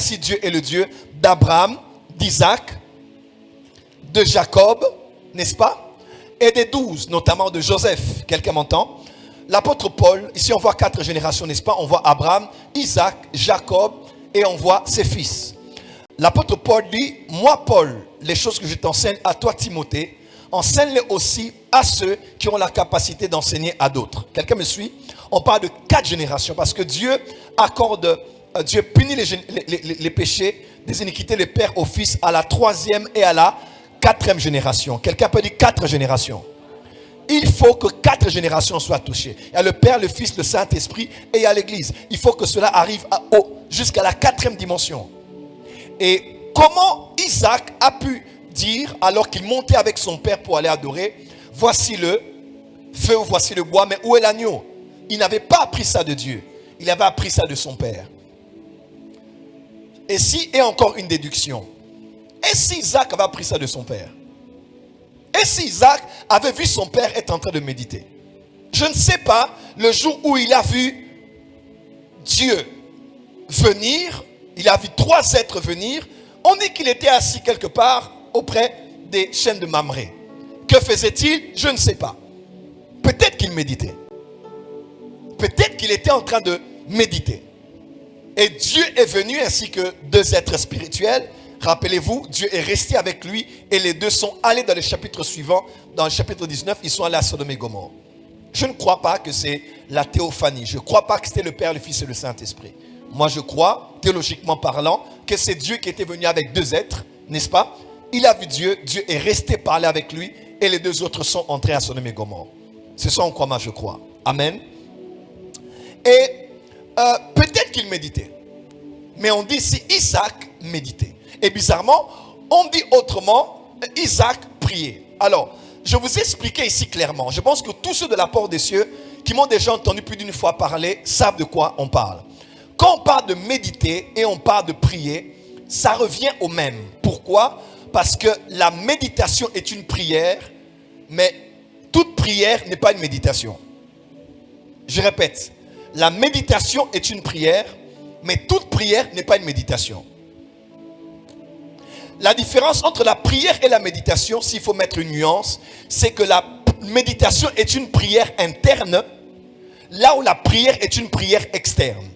si Dieu est le Dieu d'Abraham, d'Isaac, de Jacob, n'est-ce pas? Et des 12, notamment de Joseph. Quelqu'un m'entend? L'apôtre Paul, ici on voit 4 générations, n'est-ce pas? On voit Abraham, Isaac, Jacob et on voit ses fils. L'apôtre Paul dit, moi Paul, les choses que je t'enseigne à toi Timothée, enseigne-les aussi à ceux qui ont la capacité d'enseigner à d'autres. Quelqu'un me suit? On parle de 4 générations parce que Dieu punit les péchés des iniquités des pères au fils à la 3e et à la 4e génération. Quelqu'un peut dire 4 générations. Il faut que 4 générations soient touchées. Il y a le Père, le Fils, le Saint-Esprit et il y a l'Église. Il faut que cela arrive jusqu'à la 4e dimension. Et comment Isaac a pu dire, alors qu'il montait avec son père pour aller adorer, voici le feu, voici le bois, mais où est l'agneau? Il n'avait pas appris ça de Dieu. Il avait appris ça de son père. Et encore une déduction. Et si Isaac avait appris ça de son père? Et si Isaac avait vu son père être en train de méditer? Je ne sais pas, le jour où il a vu Dieu venir, il a vu 3 êtres venir, on dit qu'il était assis quelque part auprès des chênes de Mamré. Que faisait-il? Je ne sais pas. Peut-être qu'il méditait. Peut-être qu'il était en train de méditer. Et Dieu est venu ainsi que 2 êtres spirituels. Rappelez-vous, Dieu est resté avec lui et les 2 sont allés dans le chapitre suivant. Dans le chapitre 19, ils sont allés à Sodome et Gomorrhe. Je ne crois pas que c'est la théophanie. Je ne crois pas que c'était le Père, le Fils et le Saint-Esprit. Moi, je crois, théologiquement parlant, que c'est Dieu qui était venu avec 2 êtres, n'est-ce pas? Il a vu Dieu, Dieu est resté parler avec lui et les 2 autres sont entrés à Sodome et Gomorrhe. C'est ça en quoi moi je crois. Amen. Et peut-être qu'il méditait. Mais on dit ici Isaac méditait. Et bizarrement, on dit autrement, Isaac priait. Alors, je vous ai expliqué ici clairement. Je pense que tous ceux de la porte des cieux qui m'ont déjà entendu plus d'une fois parler savent de quoi on parle. Quand on parle de méditer et on parle de prier, ça revient au même. Pourquoi? Parce que la méditation est une prière, mais toute prière n'est pas une méditation. Je répète, la méditation est une prière, mais toute prière n'est pas une méditation. La différence entre la prière et la méditation, s'il faut mettre une nuance, c'est que la méditation est une prière interne, là où la prière est une prière externe.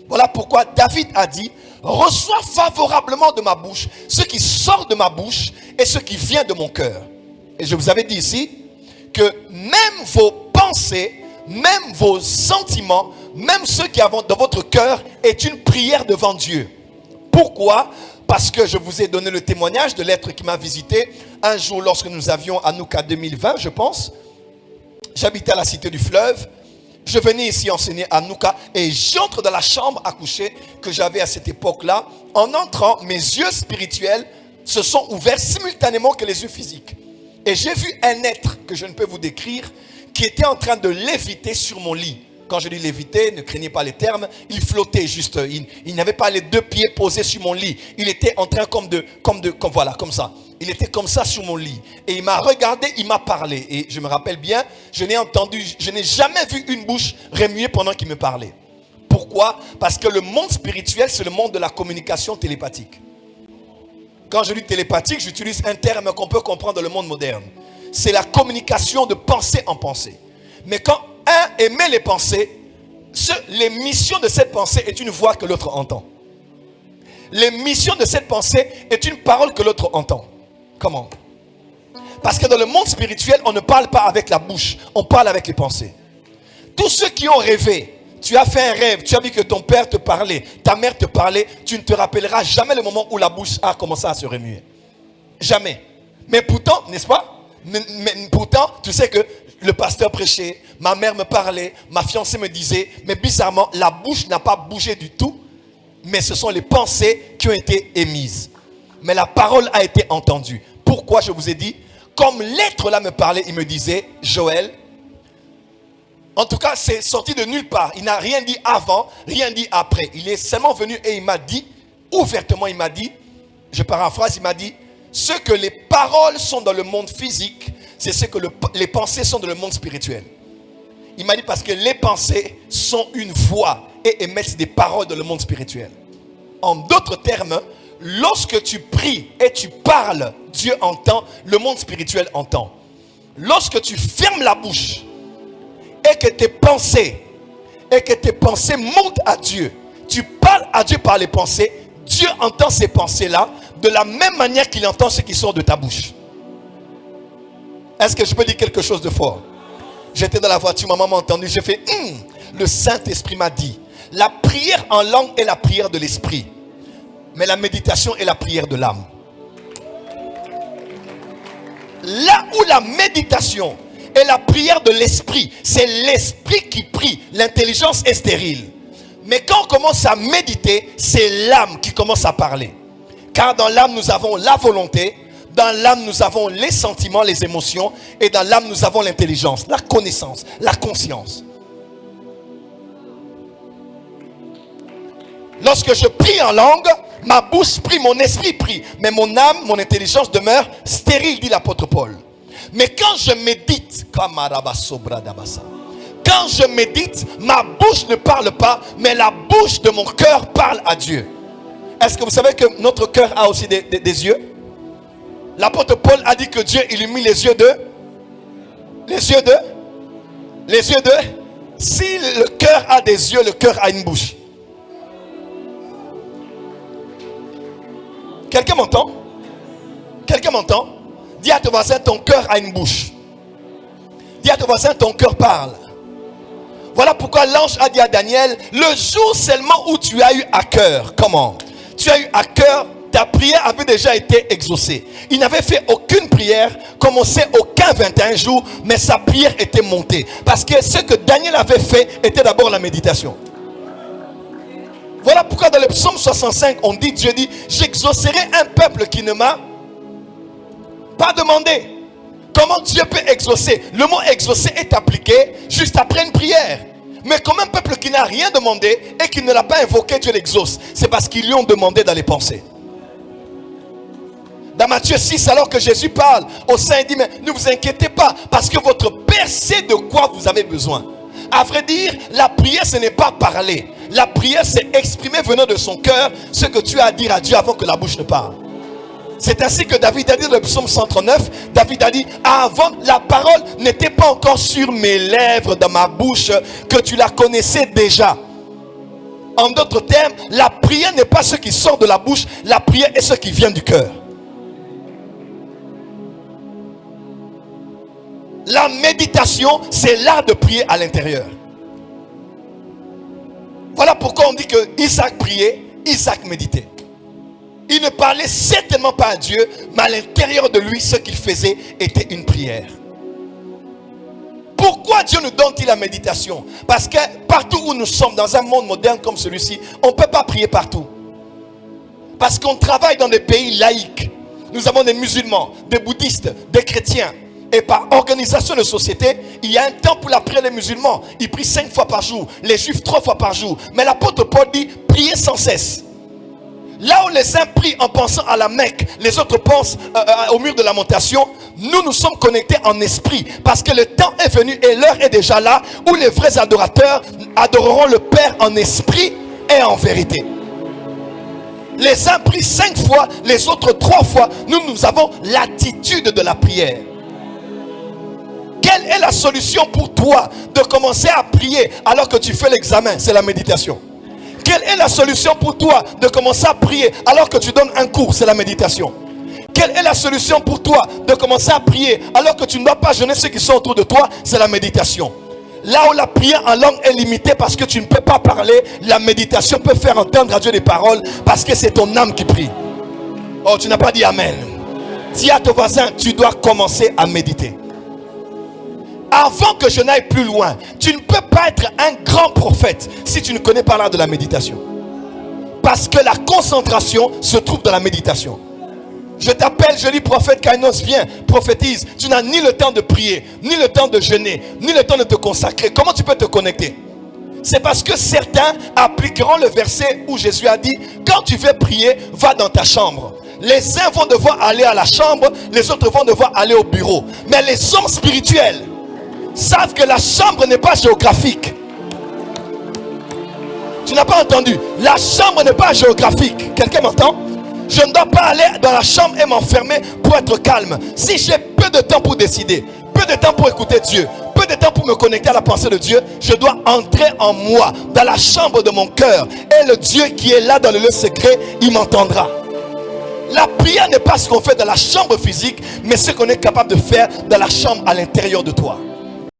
Voilà pourquoi David a dit, reçois favorablement de ma bouche ce qui sort de ma bouche et ce qui vient de mon cœur. Et je vous avais dit ici que même vos pensées, même vos sentiments, même ceux qui avons dans votre cœur est une prière devant Dieu. Pourquoi? Parce que je vous ai donné le témoignage de l'être qui m'a visité un jour lorsque nous avions à Nouka 2020, je pense. J'habitais à la cité du fleuve. Je venais ici enseigner à Nouka et j'entre dans la chambre à coucher que j'avais à cette époque-là. En entrant, mes yeux spirituels se sont ouverts simultanément que les yeux physiques. Et j'ai vu un être que je ne peux vous décrire qui était en train de léviter sur mon lit. Quand je dis léviter, ne craignez pas les termes, il flottait juste. Il n'avait pas les 2 pieds posés sur mon lit. Il était en train comme ça. Il était comme ça sur mon lit. Et il m'a regardé, il m'a parlé. Et je me rappelle bien, je n'ai jamais vu une bouche remuer pendant qu'il me parlait. Pourquoi? Parce que le monde spirituel, c'est le monde de la communication télépathique. Quand je dis télépathique, j'utilise un terme qu'on peut comprendre dans le monde moderne. C'est la communication de pensée en pensée. Mais quand un émet les pensées, l'émission de cette pensée est une voix que l'autre entend. L'émission de cette pensée est une parole que l'autre entend. Comment? Parce que dans le monde spirituel, on ne parle pas avec la bouche, on parle avec les pensées. Tous ceux qui ont rêvé, tu as fait un rêve, tu as vu que ton père te parlait, ta mère te parlait, tu ne te rappelleras jamais le moment où la bouche a commencé à se remuer. Jamais. Mais pourtant, n'est-ce pas? Mais pourtant, tu sais que le pasteur prêchait, ma mère me parlait, ma fiancée me disait, mais bizarrement, la bouche n'a pas bougé du tout, mais ce sont les pensées qui ont été émises. Mais la parole a été entendue. Pourquoi je vous ai dit? Comme l'être là me parlait, il me disait, Joël, en tout cas, c'est sorti de nulle part. Il n'a rien dit avant, rien dit après. Il est seulement venu et il m'a dit, ouvertement, il m'a dit, je paraphrase, il m'a dit, ce que les paroles sont dans le monde physique, c'est ce que les pensées sont dans le monde spirituel. Il m'a dit parce que les pensées sont une voix et émettent des paroles dans le monde spirituel. En d'autres termes, lorsque tu pries et tu parles, Dieu entend, le monde spirituel entend. Lorsque tu fermes la bouche et que tes pensées montent à Dieu, tu parles à Dieu par les pensées, Dieu entend ces pensées-là de la même manière qu'il entend ce qui sort de ta bouche. Est-ce que je peux dire quelque chose de fort? J'étais dans la voiture, ma maman m'a entendu, j'ai fait le Saint-Esprit m'a dit, la prière en langue est la prière de l'esprit, mais la méditation est la prière de l'âme. Là où la méditation est la prière de l'esprit, c'est l'esprit qui prie, l'intelligence est stérile. Mais quand on commence à méditer, c'est l'âme qui commence à parler. Car dans l'âme, nous avons la volonté, dans l'âme, nous avons les sentiments, les émotions, et dans l'âme, nous avons l'intelligence, la connaissance, la conscience. Lorsque je prie en langue, ma bouche prie, mon esprit prie, mais mon âme, mon intelligence demeure stérile, dit l'apôtre Paul. Mais quand je médite, quand je médite, ma bouche ne parle pas, mais la bouche de mon cœur parle à Dieu. Est-ce que vous savez que notre cœur a aussi des yeux? L'apôtre Paul a dit que Dieu illumine les yeux de... Si le cœur a des yeux, le cœur a une bouche. Quelqu'un m'entend? Quelqu'un m'entend? Dis à ton voisin, ton cœur a une bouche. Dis à ton voisin, ton cœur parle. Voilà pourquoi l'ange a dit à Daniel, le jour seulement où tu as eu à cœur. Comment? Tu as eu à cœur, ta prière avait déjà été exaucée. Il n'avait fait aucune prière, commencé aucun 21 jours, mais sa prière était montée. Parce que ce que Daniel avait fait était d'abord la méditation. Voilà pourquoi dans le psaume 65, on dit, Dieu dit, j'exaucerai un peuple qui ne m'a pas demandé. Comment Dieu peut exaucer? Le mot exaucer est appliqué juste après une prière. Mais comme un peuple qui n'a rien demandé et qui ne l'a pas invoqué, Dieu l'exauce. C'est parce qu'ils lui ont demandé dans les pensées. Dans Matthieu 6, alors que Jésus parle aux saints, il dit, mais ne vous inquiétez pas, parce que votre Père sait de quoi vous avez besoin. À vrai dire, la prière, ce n'est pas parler. La prière, c'est exprimer venant de son cœur ce que tu as à dire à Dieu avant que la bouche ne parle. C'est ainsi que David a dit dans le psaume 139, David a dit, avant la parole n'était pas encore sur mes lèvres, dans ma bouche, que tu la connaissais déjà. En d'autres termes, la prière n'est pas ce qui sort de la bouche, la prière est ce qui vient du cœur. La méditation, c'est l'art de prier à l'intérieur. Voilà pourquoi on dit que Isaac priait, Isaac méditait. Il ne parlait certainement pas à Dieu, mais à l'intérieur de lui, ce qu'il faisait était une prière. Pourquoi Dieu nous donne-t-il la méditation? Parce que partout où nous sommes, dans un monde moderne comme celui-ci, on ne peut pas prier partout. Parce qu'on travaille dans des pays laïques. Nous avons des musulmans, des bouddhistes, des chrétiens. Et par organisation de société, il y a un temps pour la prière des musulmans. Ils prient 5 fois par jour, les juifs 3 fois par jour. Mais l'apôtre Paul dit, priez sans cesse. Là où les uns prient en pensant à la Mecque, les autres pensent au mur de lamentation. Nous sommes connectés en esprit. Parce que le temps est venu et l'heure est déjà là où les vrais adorateurs adoreront le Père en esprit et en vérité. Les uns prient 5 fois, les autres 3 fois. Nous avons l'attitude de la prière. Quelle est la solution pour toi de commencer à prier alors que tu fais l'examen? C'est la méditation. Quelle est la solution pour toi de commencer à prier alors que tu donnes un cours? C'est la méditation. Quelle est la solution pour toi de commencer à prier alors que tu ne dois pas jeûner ceux qui sont autour de toi? C'est la méditation. Là où la prière en langue est limitée parce que tu ne peux pas parler, la méditation peut faire entendre à Dieu des paroles parce que c'est ton âme qui prie. Oh, tu n'as pas dit Amen. Dis à ton voisin, tu dois commencer à méditer. Avant que je n'aille plus loin, tu ne peux pas être un grand prophète si tu ne connais pas l'art de la méditation. Parce que la concentration se trouve dans la méditation. Je t'appelle, je dis prophète Kainos, viens, prophétise. Tu n'as ni le temps de prier, ni le temps de jeûner, ni le temps de te consacrer. Comment tu peux te connecter? C'est parce que certains appliqueront le verset où Jésus a dit, quand tu veux prier, va dans ta chambre. Les uns vont devoir aller à la chambre, les autres vont devoir aller au bureau. Mais les hommes spirituels savent que la chambre n'est pas géographique. Tu n'as pas entendu. La chambre n'est pas géographique. Quelqu'un m'entend? Je ne dois pas aller dans la chambre et m'enfermer pour être calme. Si j'ai peu de temps pour décider, peu de temps pour écouter Dieu, peu de temps pour me connecter à la pensée de Dieu, je dois entrer en moi, dans la chambre de mon cœur. Et le Dieu qui est là dans le lieu secret, il m'entendra. La prière n'est pas ce qu'on fait dans la chambre physique, mais ce qu'on est capable de faire dans la chambre à l'intérieur de toi.